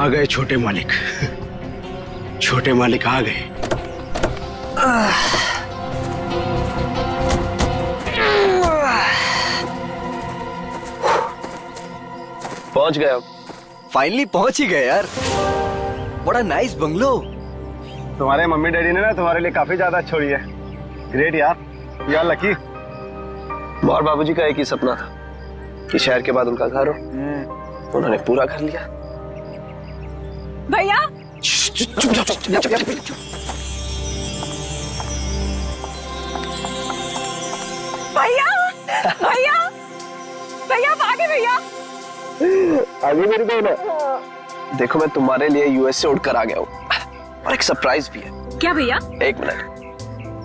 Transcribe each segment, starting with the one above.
गए छोटे मालिक। छोटे मालिक आ गए। पहुंच गए अब। फाइनली पहुंच ही गए यार। बड़ा नाइस बंगलो। तुम्हारे मम्मी डैडी ने ना तुम्हारे लिए काफी ज्यादा छोड़ी है। ग्रेट यार, यार लकी। और बाबूजी का एक ही सपना था कि शहर के बाद उनका घर हो। उन्होंने पूरा कर लिया। भैया भैया भैया भैया भागे भैया। आगे मेरी बहन है। देखो मैं तुम्हारे लिए यूएस से उड़कर आ गया हूँ और एक सरप्राइज भी है। क्या भैया? एक मिनट,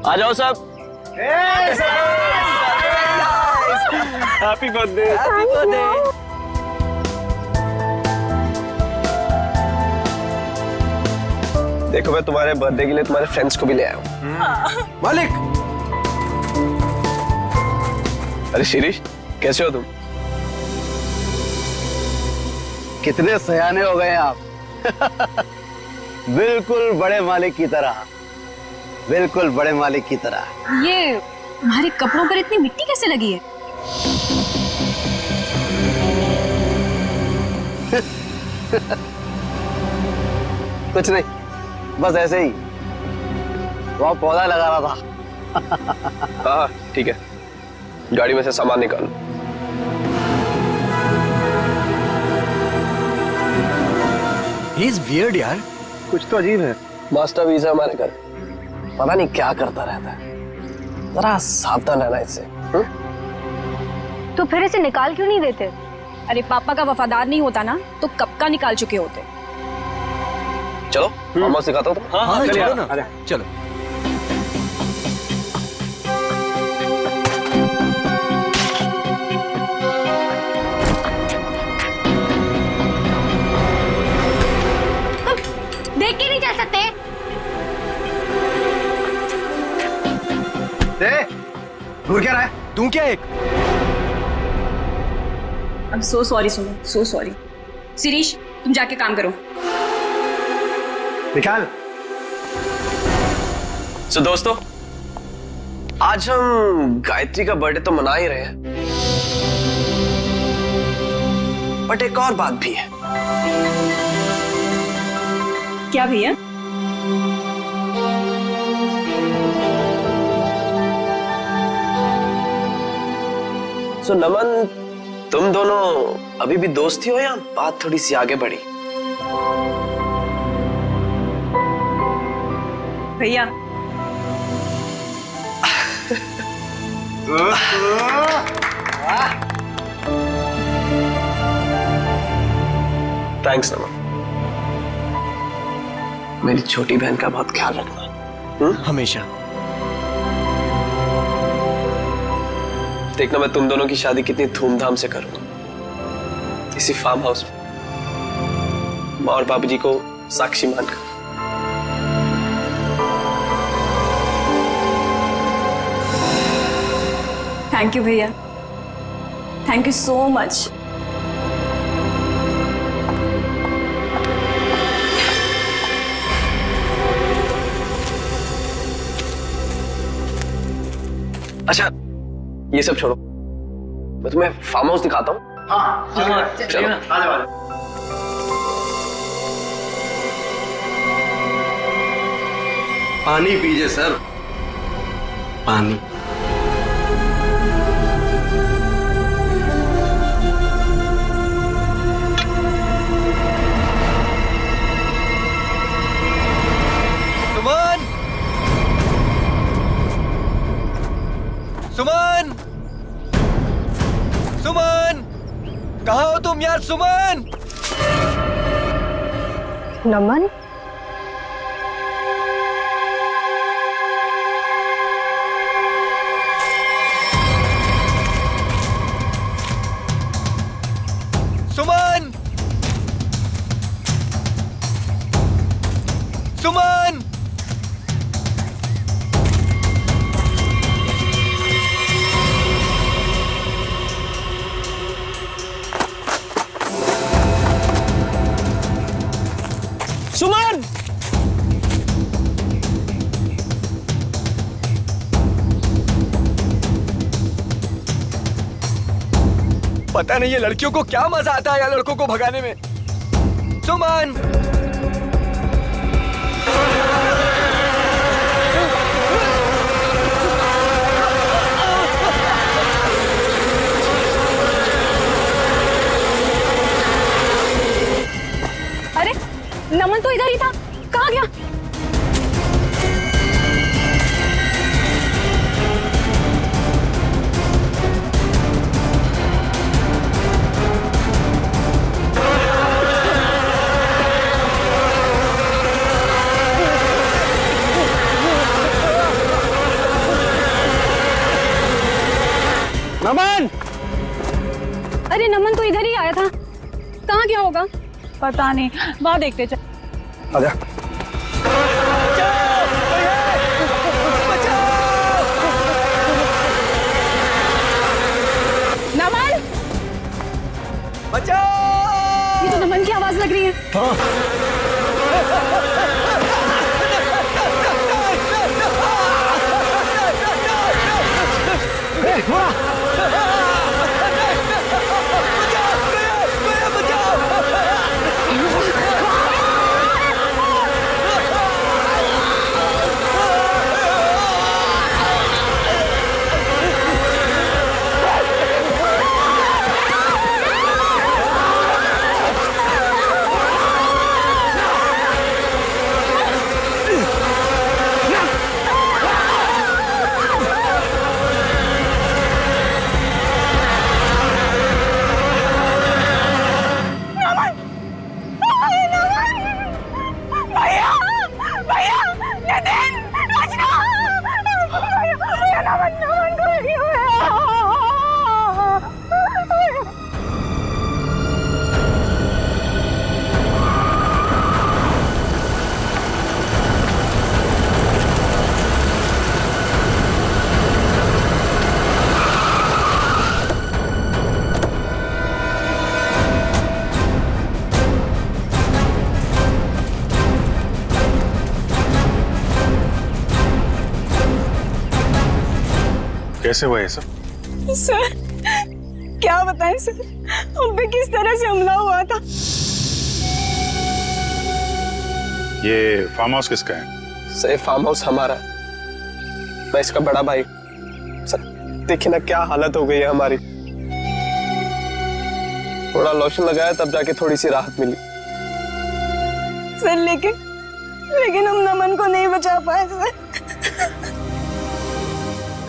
आ जाओ सब। Happy birthday. Happy birthday. देखो मैं तुम्हारे बर्थडे के लिए तुम्हारे फ्रेंड्स को भी ले आया हूँ। मालिक, अरे शिरीष, कैसे हो तुम? कितने सयाने हो गए आप। बिल्कुल बड़े मालिक की तरह, बिल्कुल बड़े मालिक की तरह। ये तुम्हारे कपड़ों पर इतनी मिट्टी कैसे लगी है? कुछ नहीं, बस ऐसे ही वहाँ पौधा लगा रहा था। हाँ ठीक है, गाड़ी में से सामान निकालो। ही इज वियर्ड यार। कुछ तो अजीब है। मास्टर वीजा हमारे घर, पता नहीं क्या करता रहता है। जरा सावधान रहना इससे। तो फिर इसे निकाल क्यों नहीं देते? अरे पापा का वफादार नहीं होता ना तो कब का निकाल चुके होते। चलो मामा सिखाता हूँ। हाँ चलिए, चलो ना, आजा। चलो। देख के नहीं चल सकते? दूर क्या रहा है? तू क्या एक? I'm so sorry सुनो, so sorry। शिरीष तुम जाके काम करो। निकाल। सो दोस्तों, आज हम गायत्री का बर्थडे तो मना ही रहे हैं, बट एक और बात भी है। क्या भैया? सो नमन, तुम दोनों अभी भी दोस्ती हो या बात थोड़ी सी आगे बढ़ी? भैया थैंक्स नमन, मेरी छोटी बहन का बहुत ख्याल रखना। हमेशा। देखना मैं तुम दोनों की शादी कितनी धूमधाम से करूंगा, इसी फार्म हाउस में, माँ और बाबूजी को साक्षी मानकर। थैंक यू भैया, थैंक यू सो मच। अच्छा ये सब छोड़ो, मैं तुम्हें फार्म हाउस दिखाता हूँ। चलो। पानी पीजिए सर, पानी। सुमन, सुमन, सुमन, कहाँ हो तुम यार? सुमन। नमन, सुमन, सुमन। सुमन! पता नहीं ये लड़कियों को क्या मजा आता है या लड़कों को भगाने में। सुमन! अरे नमन तो इधर ही था, कहाँ गया? नमन! अरे नमन तो इधर ही आया था, कहाँ गया होगा? पता नहीं, वहां देखते चल। आजा। नमन! बचाओ! ये तो नमन की आवाज लग रही है। कैसे हुआ ये सब? सर क्या बताएं सर, हम पे किस तरह से हमला हुआ था। ये फार्म हाउस किसका है? सर फार्म हाउस हमारा, मैं इसका बड़ा भाई। सर देखिए ना क्या हालत हो गई है हमारी। थोड़ा लोशन लगाया तब जाके थोड़ी सी राहत मिली। सर लेकिन हम नमन को नहीं बचा पाए सर।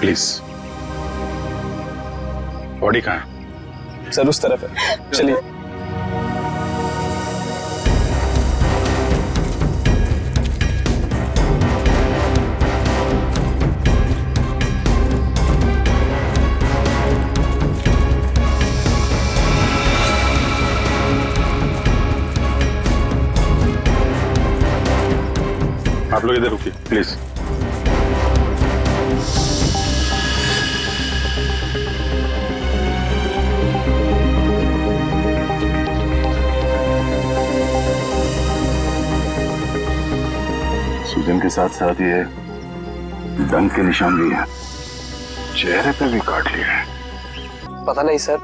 प्लीज, बॉडी कहाँ है? सर उस तरफ है, चलिए। आप लोग इधर रुकिए प्लीज। सूजन के साथ साथ ये दंग के निशान भी हैं, चेहरे पे भी काट लिए हैं। पता नहीं सर,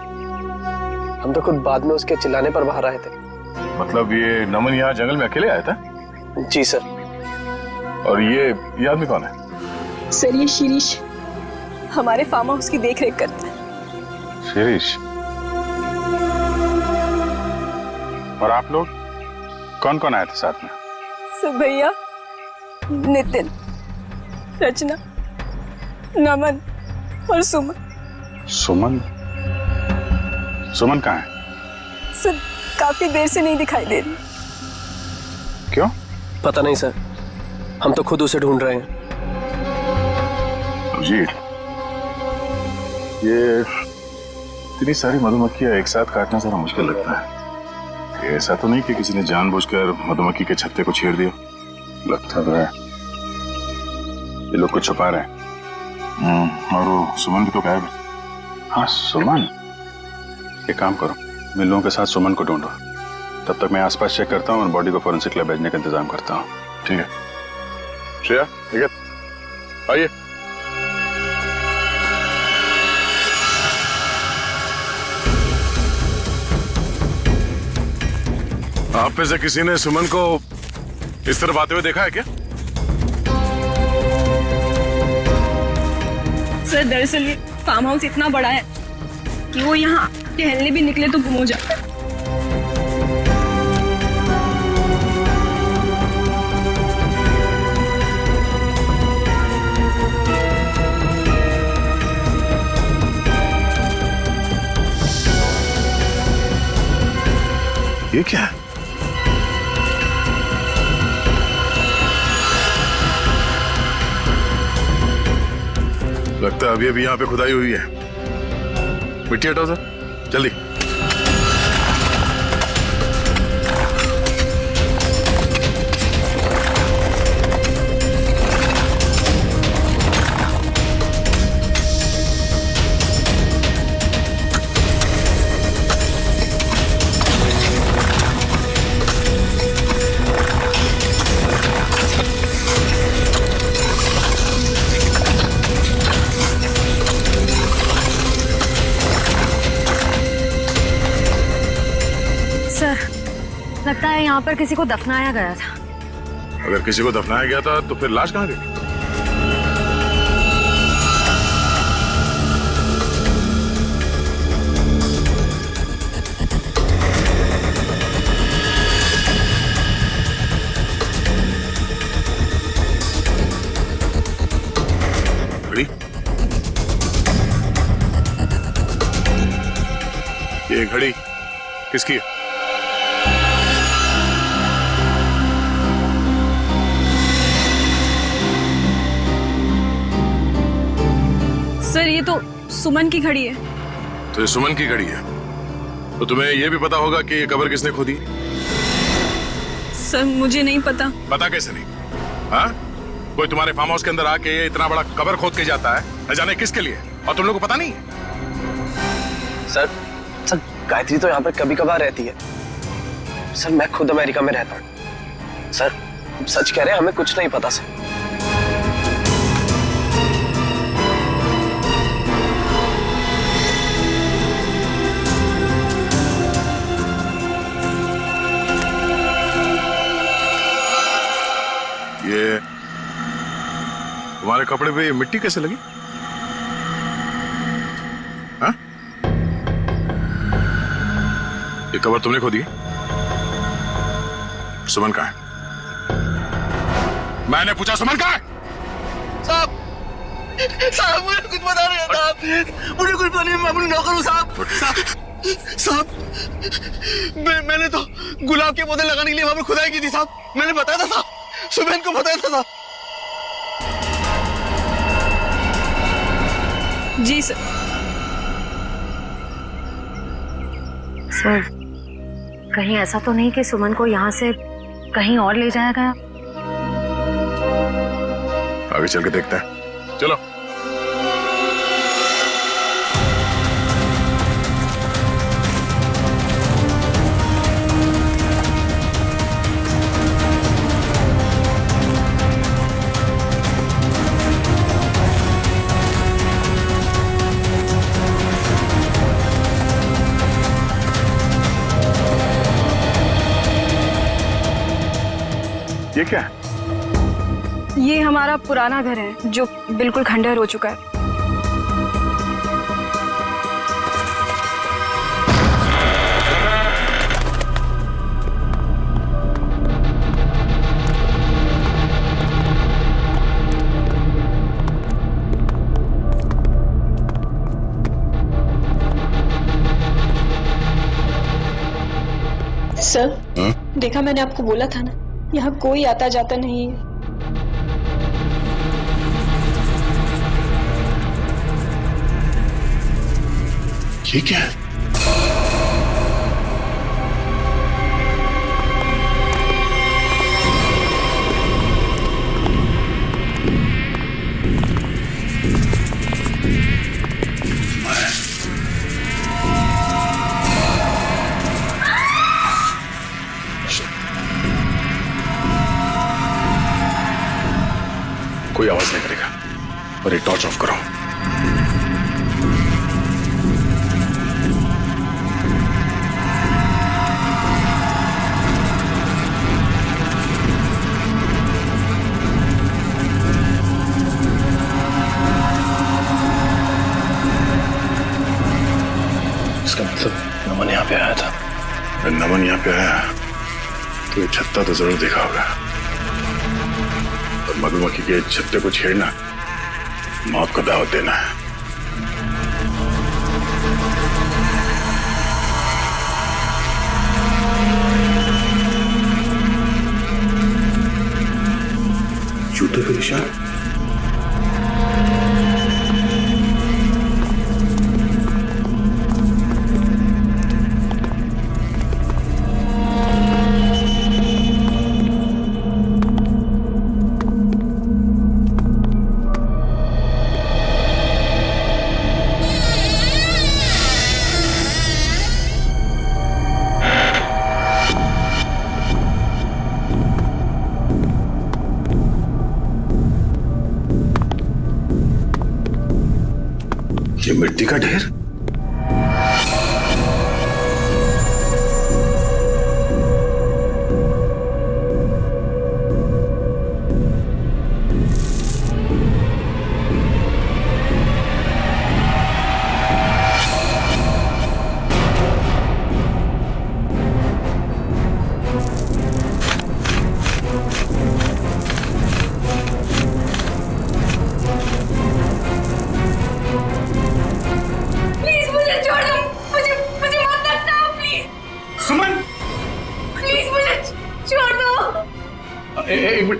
हम तो खुद बाद में उसके चिल्लाने पर बाहर आए थे। मतलब ये नमन यहाँ जंगल में अकेले आया था? जी सर। और ये आदमी कौन है? सर ये शिरीष हमारे फार्म हाउस की देखरेख करता है। शिरीष? और आप लोग कौन कौन आए थे साथ में? सर भैया, नितिन, रचना, नमन और सुमन। सुमन? सुमन कहाँ है? सर काफी देर से नहीं दिखाई दे रही। क्यों? पता नहीं सर, हम तो खुद उसे ढूंढ रहे हैं। जी, ये इतनी सारी मधुमक्खियां एक साथ काटना जरा मुश्किल लगता है। ऐसा तो नहीं कि किसी ने जानबूझकर मधुमक्खी के छत्ते को छेड़ दिया। लगता तो है ये लोग कुछ छुपा रहे हैं। और वो सुमन भी तो गायब है। हाँ सुमन, एक काम करो, इन लोगों के साथ सुमन को ढूंढो। तब तक मैं आसपास चेक करता हूँ और बॉडी को फोरेंसिक लैब भेजने का इंतजाम करता हूँ। ठीक है श्रेया, ठीक है, आइए। आप में से किसी ने सुमन को इस तरफ आते हुए देखा है क्या? सर दरअसल ये फार्म हाउस इतना बड़ा है कि वो यहाँ टहलने भी निकले तो गुम हो जाता है। ये क्या है? लगता है अभी अभी यहाँ पे खुदाई हुई है। मिट्टी हटाओ सर, जल्दी। लगता है यहाँ पर किसी को दफनाया गया था। अगर किसी को दफनाया गया था तो फिर लाश कहाँ गई? घड़ी? ये घड़ी किसकी है? सर ये तो सुमन की घड़ी है। तो ये सुमन की घड़ी है, तो तुम्हें ये भी पता होगा कि ये कब्र किसने खोदी? सर मुझे नहीं पता। पता कैसे नहीं? हाँ, कोई तुम्हारे फार्म हाउस के अंदर आके इतना बड़ा कब्र खोद के जाता है, न जाने किसके लिए, और तुम लोगों को पता नहीं? सर गायत्री तो यहाँ पर कभी कभार रहती है। सर मैं खुद अमेरिका में रहता हूँ। सर सच कह रहे हैं, हमें कुछ नहीं पता सर। ये तुम्हारे कपड़े पे मिट्टी कैसे लगी? हाँ? ये कब्र तुमने खोदी? सुमन कहाँ है? मैंने पूछा सुमन कहाँ है? साहब मुझे कुछ पता नहीं था। मुझे कुछ पता नहीं, मैं अपनी नौकर हूँ साहब। साहब मैंने तो गुलाब के पौधे लगाने के लिए वहां पर खुदाई की थी साहब। मैंने बताया था साहब, सुमन को बताया था साहब। जी सर। सर कहीं ऐसा तो नहीं कि सुमन को यहाँ से कहीं और ले जाया गया? आगे चल के देखते हैं, चलो। ये क्या है? ये हमारा पुराना घर है जो बिल्कुल खंडहर हो चुका है। सर देखा, मैंने आपको बोला था ना, यहाँ कोई आता जाता नहीं है। ये क्या है? कोई आवाज नहीं करेगा। और ये टॉर्च ऑफ करो। इसका मतलब नमन यहाँ पे आया था। अगर नमन यहाँ पे आया तो ये छत्ता तो जरूर देखा होगा। और मधुमक्खी के छत्ते को छेड़ना मौत को दावत देना है। जूते पे निशान। ये मिट्टी का ढेर।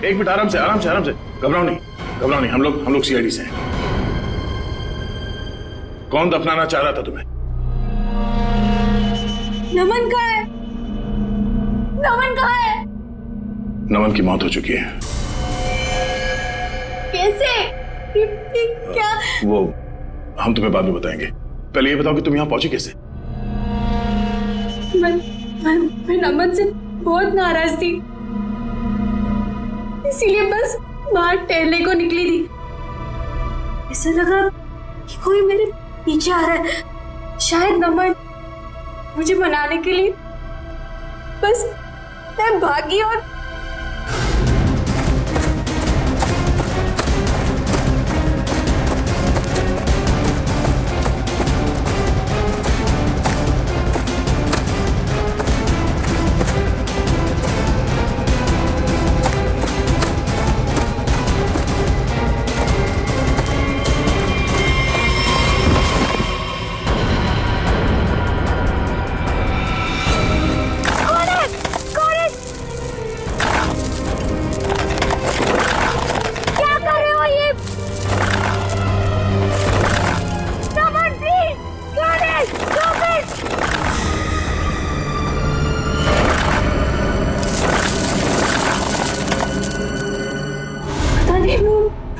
एक मिनट आराम से घबराओ नहीं। हम लोग सीआईडी से हैं। कौन दफनाना चाह रहा था तुम्हें? नमन कहाँ है? नमन कहाँ है? नमन की मौत हो चुकी है। कैसे? क्या? वो हम तुम्हें बाद में बताएंगे। पहले ये बताओ कि तुम यहाँ पहुंची कैसे? मैं नमन से बहुत नाराज थी, इसीलिए बस बाहर टहलने को निकली थी। ऐसा लगा कि कोई मेरे पीछे आ रहा है। शायद नमन मुझे मनाने के लिए बस मैं भागी और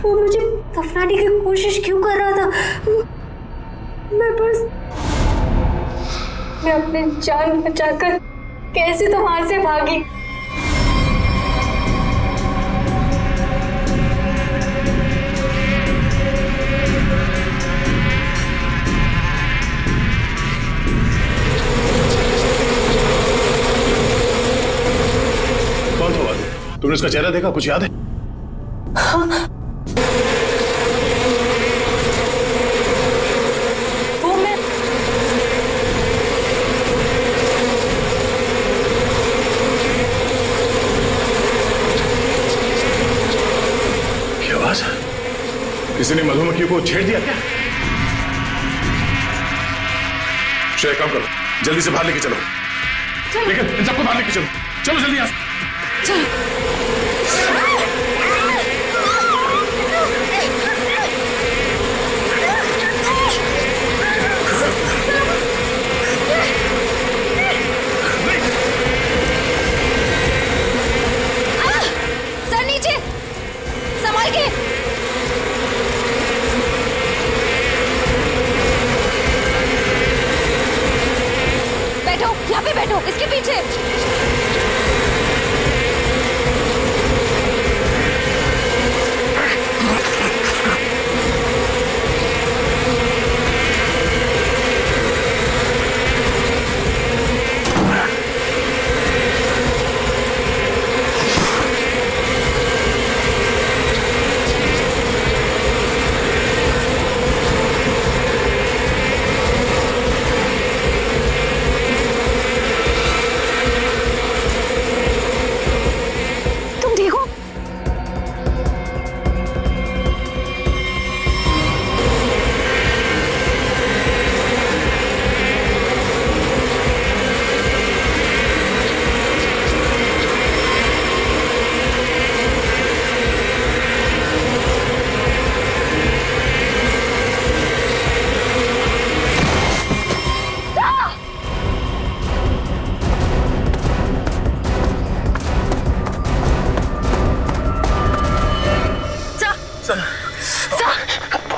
वो मुझे दफनाने की कोशिश क्यों कर रहा था। मैं अपने जान बचाकर कैसे तो वहां से भागी। कौन था? तुमने उसका चेहरा देखा? कुछ याद है? हाँ। किसी ने मधुमक्खी को छेड़ दिया क्या? श्रेया, काम करो, जल्दी से बाहर लेके चलो। लेकिन इन सबको बाहर लेके चलो। चलो जल्दी यहाँ से। सर नीचे, संभाल के। बैठो, यहाँ पे बैठो, इसके पीछे।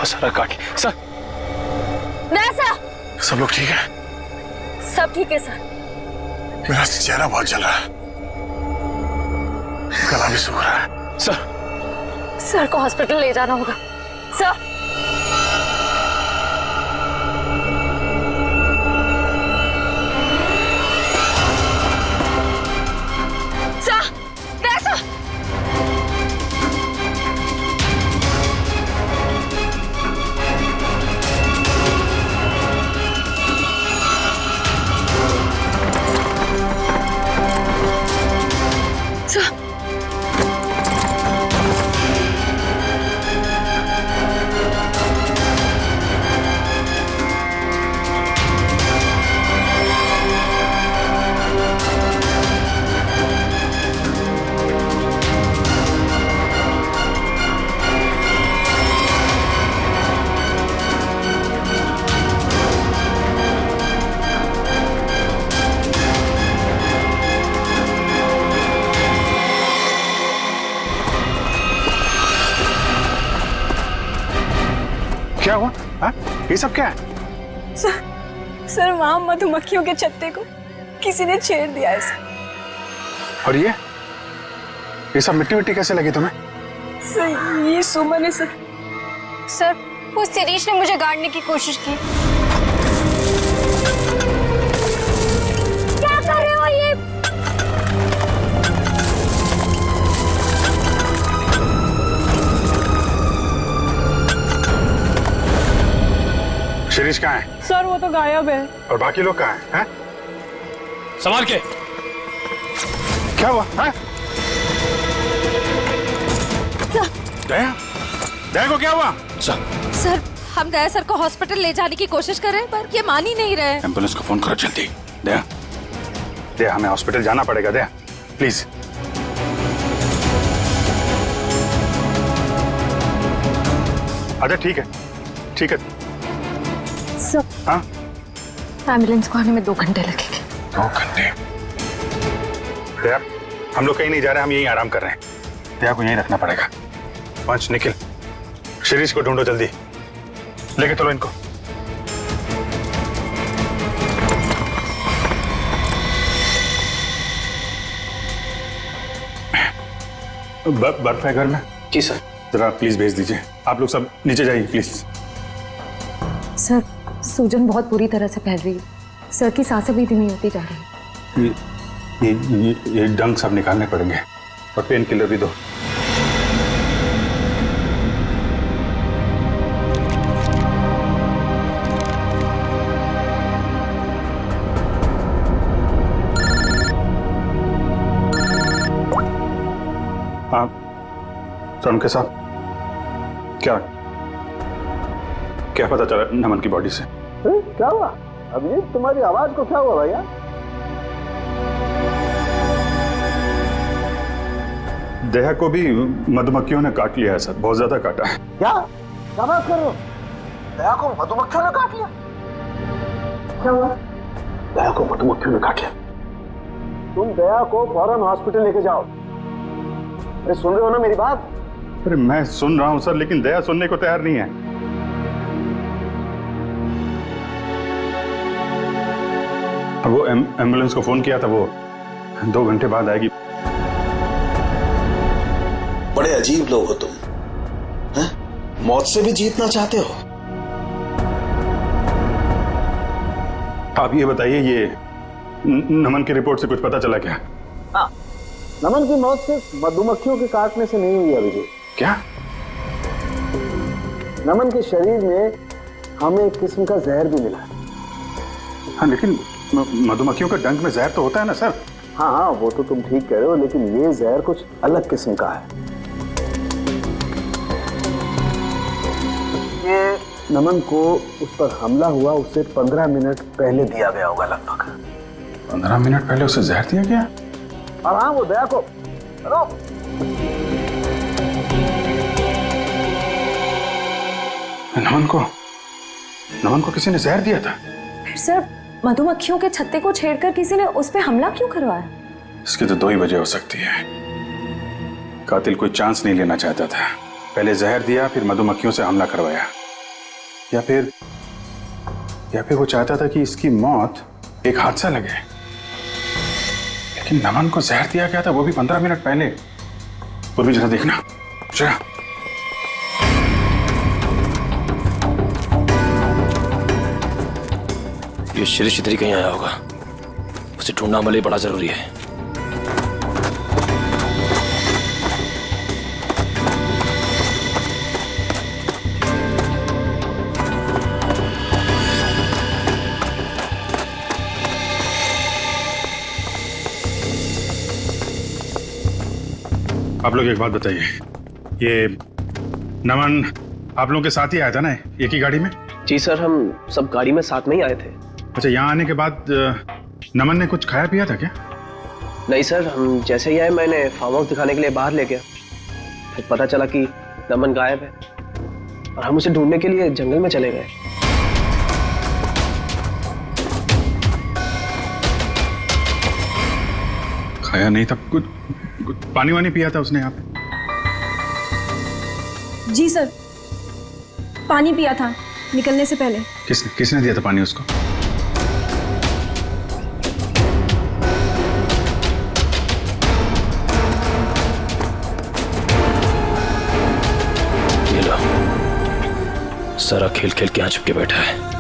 बहुत सारा काट लिया सर। सर सब लोग ठीक है? सब ठीक है सर। मेरा चेहरा बहुत जल रहा है, गला भी सूख रहा है। सर को हॉस्पिटल ले जाना होगा सर। क्या हुआ? हाँ? ये सब क्या है? सर वहां मधुमक्खियों के छत्ते को किसी ने छेड़ दिया है सर। और ये सब मिट्टी मिट्टी कैसे लगी तुम्हें? सर ये सुमन है सर। सर वो शिरीष ने मुझे गाड़ने की कोशिश की। क्या कर रहे हो ये? शिरीष कहाँ है? सर वो तो गायब है। और बाकी लोग कहाँ हैं? हैं? संभाल के। क्या हुआ? हैं? दया? दया को क्या हुआ? सर हम दया सर को हॉस्पिटल ले जाने की कोशिश कर रहे हैं पर ये मान ही नहीं रहे। एम्बुलेंस को फोन करो जल्दी। दया, दया हमें हॉस्पिटल जाना पड़ेगा। दया प्लीज। अच्छा ठीक है, ठीक है। सर हाँ? एम्बुलेंस को आने में 2 घंटे लगेंगे। 2 घंटे? दया हम लोग कहीं नहीं जा रहे, हम यहीं आराम कर रहे हैं। दया को यहीं रखना पड़ेगा। पंच निखिल, शिरीष को ढूंढो जल्दी, लेके चलो इनको। बर्फ है घर में? जी सर। जरा प्लीज भेज दीजिए। आप लोग सब नीचे जाइए प्लीज। सर सूजन बहुत बुरी तरह से फैल रही है। सर की सांसें भी धीमी होती जा रही है। ये डंक सब निकालने पड़ेंगे और पेन किलर भी दो। हाँ के साथ क्या पता चला नमन की बॉडी से? क्या हुआ अभिजीत? तुम्हारी आवाज को क्या हुआ भैया? दया को भी मधुमक्खियों ने काट लिया है सर, बहुत ज्यादा काटा है। क्या बात कर रहे हो? दया को मधुमक्खियों ने काट लिया? क्या हुआ? दया को मधुमक्खियों ने काट लिया? तुम दया को फौरन हॉस्पिटल लेके जाओ। अरे सुन रहे हो ना मेरी बात? अरे मैं सुन रहा हूं सर, लेकिन दया सुनने को तैयार नहीं है। वो एम्बुलेंस को फोन किया था, वो 2 घंटे बाद आएगी। बड़े अजीब लोग हो तुम, हैं? मौत से भी जीतना चाहते हो। आप ये बताइए, ये नमन की रिपोर्ट से कुछ पता चला क्या? हाँ, नमन की मौत सिर्फ मधुमक्खियों के काटने से नहीं हुई अभिजीत। क्या? नमन के शरीर में हमें एक किस्म का जहर भी मिला है। हाँ लेकिन मधुमक्खियों का डंक में जहर तो होता है ना सर? हाँ वो तो तुम ठीक कह रहे हो, लेकिन ये जहर कुछ अलग किस्म का है। ये नमन को उस पर हमला हुआ उससे 15 मिनट पहले दिया गया होगा लगभग। 15 मिनट पहले उसे जहर दिया गया? और हाँ वो दया को, हेलो, नमन को किसी ने जहर दिया था? फिर सर मधुमक्खियों के छत्ते को छेड़कर किसी ने उस पे हमला क्यों करवाया? इसकी तो 2 ही वजह हो सकती है। कातिल कोई चांस नहीं लेना चाहता था, पहले जहर दिया फिर मधुमक्खियों से हमला करवाया। या फिर वो चाहता था कि इसकी मौत एक हादसा लगे। लेकिन नमन को जहर दिया गया था, वो भी 15 मिनट पहले। पूर्वी जरा देखना जरा। ये शिरीष इधर ही कहीं आया होगा, उसे ढूंढना हमारे लिए बड़ा जरूरी है। आप लोग एक बात बताइए, ये नमन आप लोगों के साथ ही आया था ना एक ही गाड़ी में? जी सर, हम सब गाड़ी में साथ में ही आए थे। अच्छा, यहाँ आने के बाद नमन ने कुछ खाया पिया था क्या? नहीं सर, हम जैसे ही आए मैंने फार्म हाउस दिखाने के लिए बाहर ले गया, फिर पता चला कि नमन गायब है और हम उसे ढूंढने के लिए जंगल में चले गए। खाया नहीं था, कुछ पानी वानी पिया था उसने यहाँ पे? जी सर, पानी पिया था निकलने से पहले। किसने दिया था पानी उसको? ये लो, सारा खेल खेल के यहाँ छुपके बैठा है।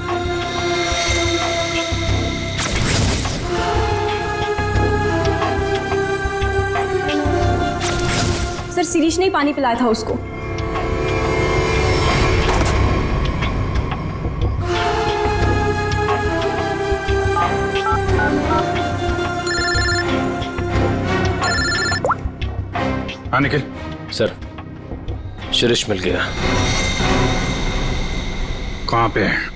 सर, शिरीष ने ही पानी पिलाया था उसको। हाँ निखिल। सर, शिरीष मिल गया। कहाँ पे है?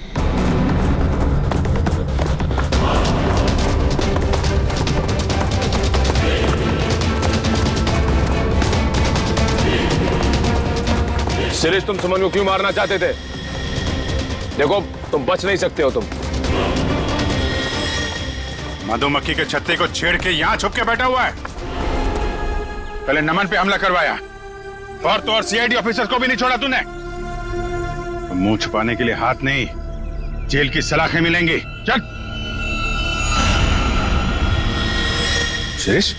शिरीष, तुम सुमन को क्यों मारना चाहते थे? देखो, तुम बच नहीं सकते हो। तुम मधुमक्खी के छत्ते को छेड़ के यहाँ छुप के बैठा हुआ है। पहले नमन पे हमला करवाया और तो और सीआईडी ऑफिसर को भी नहीं छोड़ा तूने। तो मुंह छुपाने के लिए हाथ नहीं, जेल की सलाखें मिलेंगी। चल शिरीष।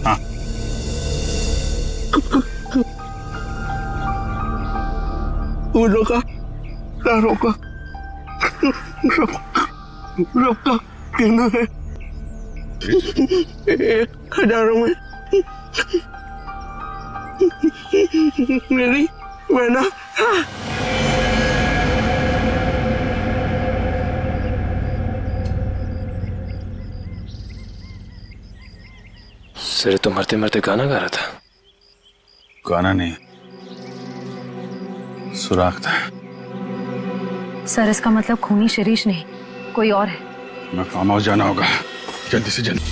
हाँ, वो रोका रोका कहना है 1000 में मेरी बहना। सिरे तो मरते मरते गाना गा रहा था। गाना नहीं, सुराग था। सर, इसका मतलब खूनी शिरीष नहीं, कोई और है। मैं फार्म हाउस जाना होगा, जल्दी से जल्दी।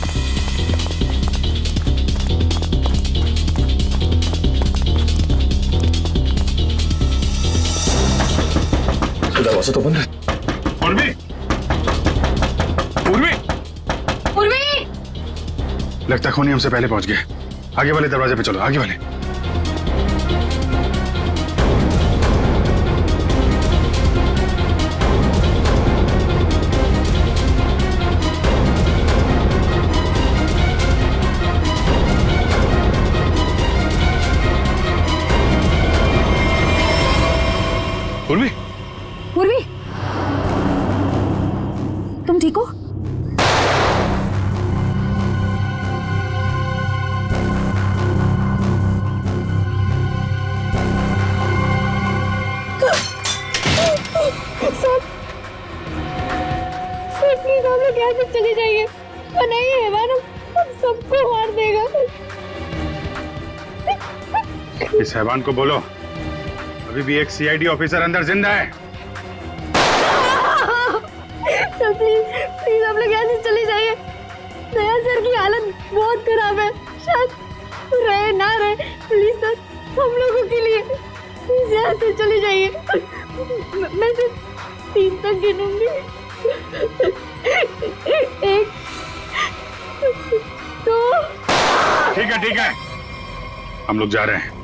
दरवाजा तो बंद है। पूर्वी, पूर्वी, पूर्वी! लगता है खूनी हमसे पहले पहुंच गए। आगे वाले दरवाजे पे चलो, आगे वाले। पूर्वी, पूर्वी, तुम ठीक हो? प्लीज हम लोग यहाँ से चले जाइए, वरना ये हैवान हम सबको मार देगा। इस हैवान को बोलो अभी भी एक सीआईडी ऑफिसर अंदर जिंदा है। सर प्लीज हम लोग यहाँ से चले जाइए। दया सर की हालत बहुत खराब है, शायद रहे ना रहे। प्लीज सर, हम लोगों के लिए प्लीज यहाँ से चले जाइए। मैं सिर्फ 3 तक गिनूंगी। 1 2 हम लोग जा रहे हैं।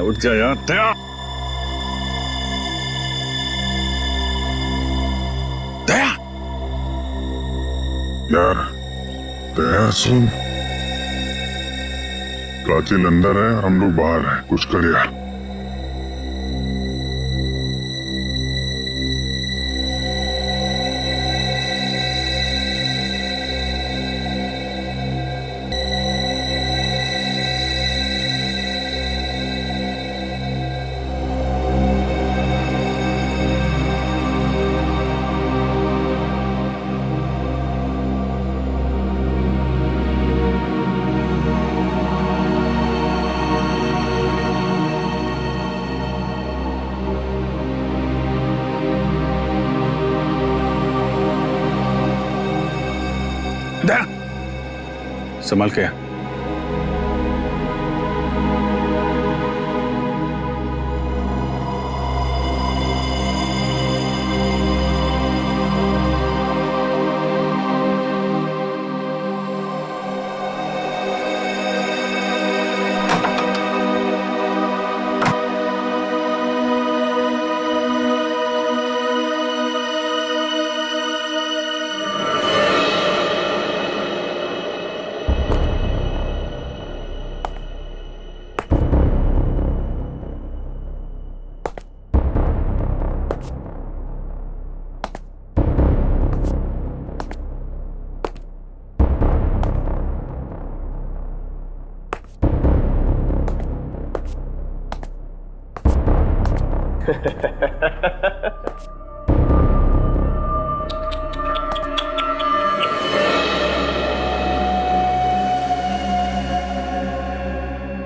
उठ जा यार। दया दया यार, दया सुन, प्राचीन अंदर है, हम लोग बाहर हैं, कुछ कर यार। संभाल के।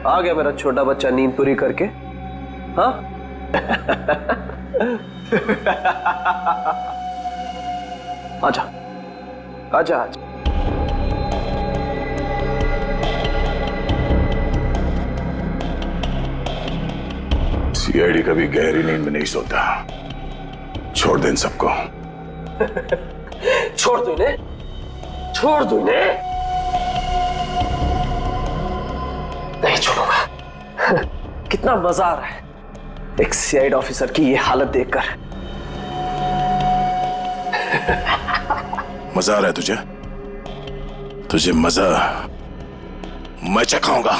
आ गया मेरा छोटा बच्चा नींद पूरी करके। हाँ आजा आजा आजा। सीआईडी कभी गहरी नींद में नहीं सोता। छोड़ दे इन सबको। छोड़ दो इन्हें, छोड़ दो इन्हें। नहीं छोड़ूंगा। कितना मजा आ रहा है एक सीआईडी ऑफिसर की ये हालत देखकर। मजा आ रहा है तुझे? तुझे मजा मैं चखाऊंगा।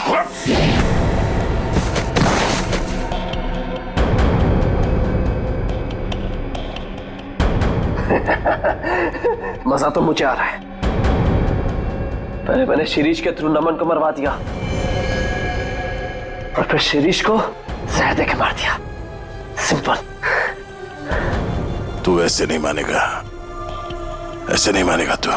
मजा तो मुझे आ रहा है। पहले मैंने शिरीष के थ्रू नमन को मरवा दिया और फिर शिरीष को जहर देके मार दिया। सिंपल। तू ऐसे नहीं मानेगा, ऐसे नहीं मानेगा तू।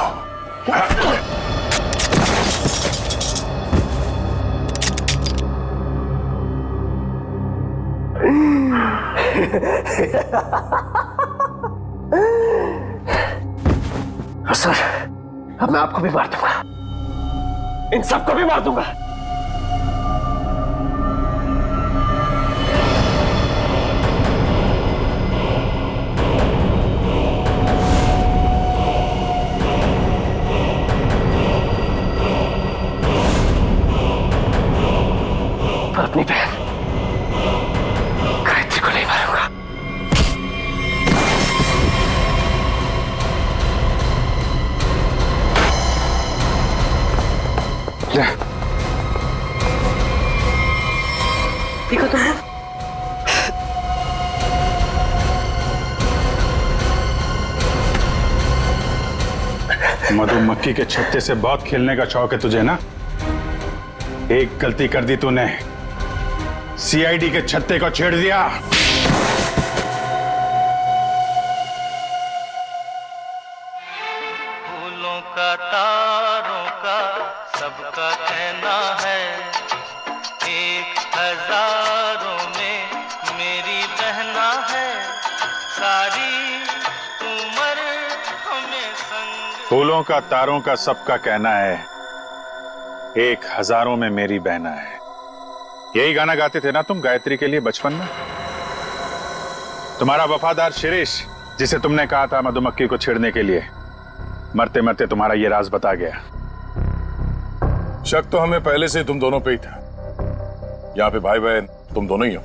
सर, अब मैं आपको भी मार दूंगा, इन सबको भी मार दूंगा। पर अपनी बहन गायत्री को नहीं मारूंगा। देखो तुम लोग, मधुमक्खी के छत्ते से बहुत खेलने का शौक है तुझे ना? एक गलती कर दी तूने, सीआईडी के छत्ते को छेड़ दिया। फूलों का तारों का सबका कहना है, एक हजारों में मेरी बहना है, सारी उम्र हमें संग। फूलों का तारों का सबका कहना है, एक हजारों में मेरी बहना है। यही गाना गाते थे ना तुम गायत्री के लिए बचपन में? तुम्हारा वफादार शिरीष, जिसे तुमने कहा था मधुमक्खी को छेड़ने के लिए, मरते मरते तुम्हारा ये राज बता गया। शक तो हमें पहले से तुम दोनों पे ही था। यहाँ पे भाई बहन तुम दोनों ही हो।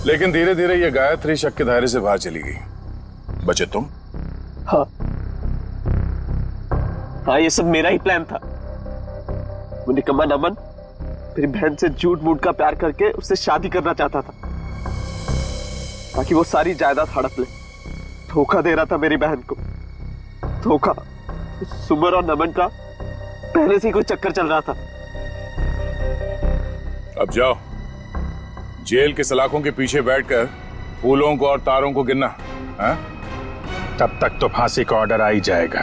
लेकिन धीरे धीरे ये गायत्री शक के दायरे से बाहर चली गई। बचे तुम। हाँ, ये सब मेरा ही प्लान था। वो निकम्मा नमन मेरी बहन से झूठ मूठ का प्यार करके उससे शादी करना चाहता था ताकि वो सारी जायदाद हड़प ले। धोखा दे रहा था मेरी बहन को। धोखा। सुमर और नमन का पहले से ही कोई चक्कर चल रहा था। अब जाओ, जेल के सलाखों के पीछे बैठकर फूलों को और तारों को गिनना। हाँ? तब तक तो फांसी का ऑर्डर आ ही जाएगा।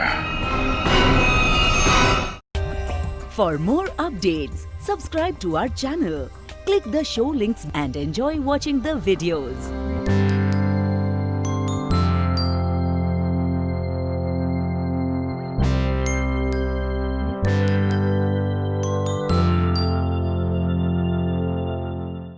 For more updates, subscribe to our channel, click the show links and enjoy watching the videos.